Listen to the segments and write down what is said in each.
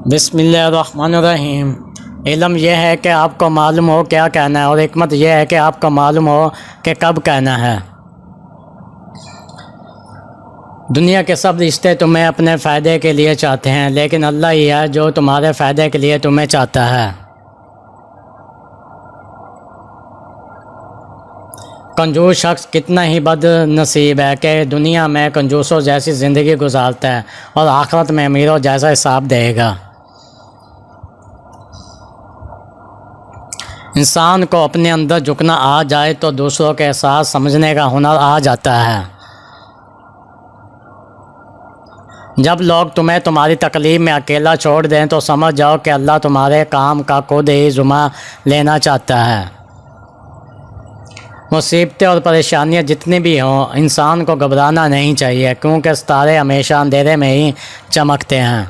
بسم اللہ الرحمن الرحیم۔ علم یہ ہے کہ آپ کو معلوم ہو کیا کہنا ہے، اور حکمت یہ ہے کہ آپ کو معلوم ہو کہ کب کہنا ہے۔ دنیا کے سب رشتے تمہیں اپنے فائدے کے لیے چاہتے ہیں، لیکن اللہ ہی ہے جو تمہارے فائدے کے لیے تمہیں چاہتا ہے۔ کنجوس شخص کتنا ہی بد نصیب ہے کہ دنیا میں کنجوسوں جیسی زندگی گزارتا ہے اور آخرت میں امیروں جیسا حساب دے گا۔ انسان کو اپنے اندر جھکنا آ جائے تو دوسروں کے احساس سمجھنے کا ہنر آ جاتا ہے۔ جب لوگ تمہیں تمہاری تکلیف میں اکیلا چھوڑ دیں تو سمجھ جاؤ کہ اللہ تمہارے کام کا خود ہی ذمہ لینا چاہتا ہے۔ مصیبتیں اور پریشانیاں جتنی بھی ہوں، انسان کو گھبرانا نہیں چاہیے، کیونکہ ستارے ہمیشہ اندھیرے میں ہی چمکتے ہیں۔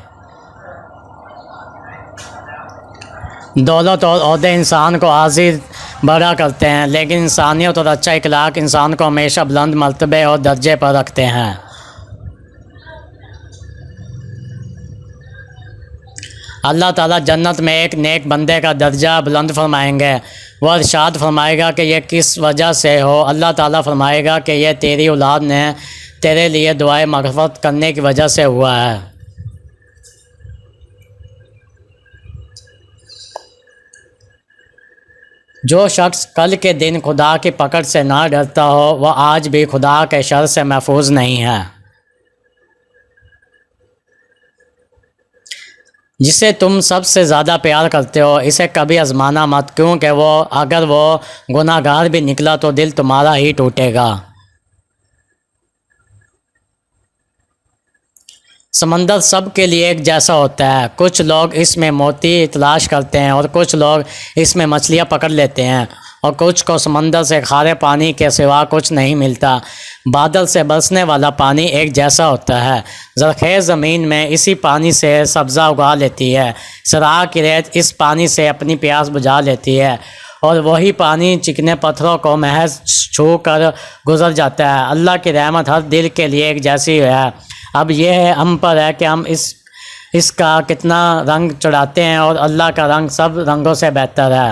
دولت اور عہدے انسان کو عاجز بڑا کرتے ہیں، لیکن انسانیت اور اچھا اخلاق انسان کو ہمیشہ بلند مرتبے اور درجے پر رکھتے ہیں۔ اللہ تعالیٰ جنت میں ایک نیک بندے کا درجہ بلند فرمائیں گے۔ وہ ارشاد فرمائے گا کہ یہ کس وجہ سے ہو؟ اللہ تعالیٰ فرمائے گا کہ یہ تیری اولاد نے تیرے لیے دعائے مغفرت کرنے کی وجہ سے ہوا ہے۔ جو شخص کل کے دن خدا کی پکڑ سے نہ ڈرتا ہو، وہ آج بھی خدا کے شر سے محفوظ نہیں ہے۔ جسے تم سب سے زیادہ پیار کرتے ہو، اسے کبھی آزمانا مت، کیونکہ اگر وہ گناہ گار بھی نکلا تو دل تمہارا ہی ٹوٹے گا۔ سمندر سب کے لیے ایک جیسا ہوتا ہے، کچھ لوگ اس میں موتی تلاش کرتے ہیں اور کچھ لوگ اس میں مچھلیاں پکڑ لیتے ہیں، اور کچھ کو سمندر سے کھارے پانی کے سوا کچھ نہیں ملتا۔ بادل سے برسنے والا پانی ایک جیسا ہوتا ہے، زرخیز زمین میں اسی پانی سے سبزہ اگا لیتی ہے، صحرا کی ریت اس پانی سے اپنی پیاس بجھا لیتی ہے، اور وہی پانی چکنے پتھروں کو محض چھو کر گزر جاتا ہے۔ اللہ کی رحمت ہر دل کے لیے ایک جیسی ہے۔ اب یہ ہم پر ہے کہ ہم اس کا کتنا رنگ چڑھاتے ہیں، اور اللہ کا رنگ سب رنگوں سے بہتر ہے۔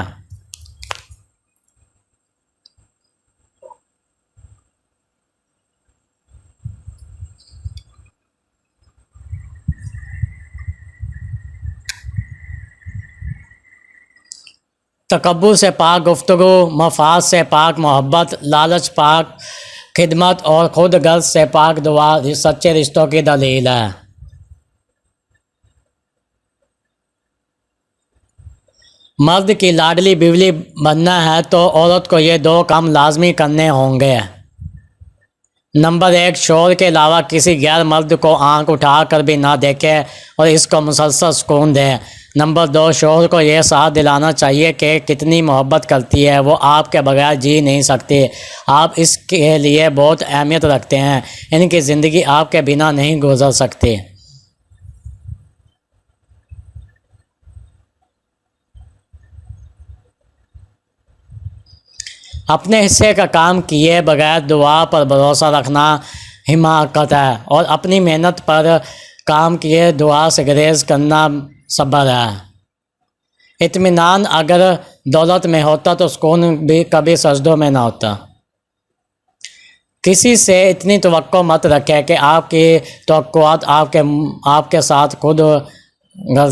تکبر سے پاک گفتگو، مفاد سے پاک محبت، لالچ پاک خدمت، اور خود غرض سے پاک دعا سچے رشتوں کی دلیل ہے۔ مرد کی لاڈلی بیوی بننا ہے تو عورت کو یہ دو کام لازمی کرنے ہوں گے۔ نمبر 1، شوہر کے علاوہ کسی غیر مرد کو آنکھ اٹھا کر بھی نہ دیکھے اور اس کو مسلسل سکون دے۔ نمبر 2، شوہر کو یہ ساتھ دلانا چاہیے کہ کتنی محبت کرتی ہے، وہ آپ کے بغیر جی نہیں سکتی، آپ اس کے لیے بہت اہمیت رکھتے ہیں، ان کی زندگی آپ کے بنا نہیں گزر سکتی۔ اپنے حصے کا کام کیے بغیر دعا پر بھروسہ رکھنا حماقت ہے، اور اپنی محنت پر کام کیے دعا سے گریز کرنا صبر ہے۔ اطمینان اگر دولت میں ہوتا تو سکون بھی کبھی سجدوں میں نہ ہوتا۔ کسی سے اتنی توقع مت رکھے کہ آپ کی توقعات آپ کے ساتھ خود غرض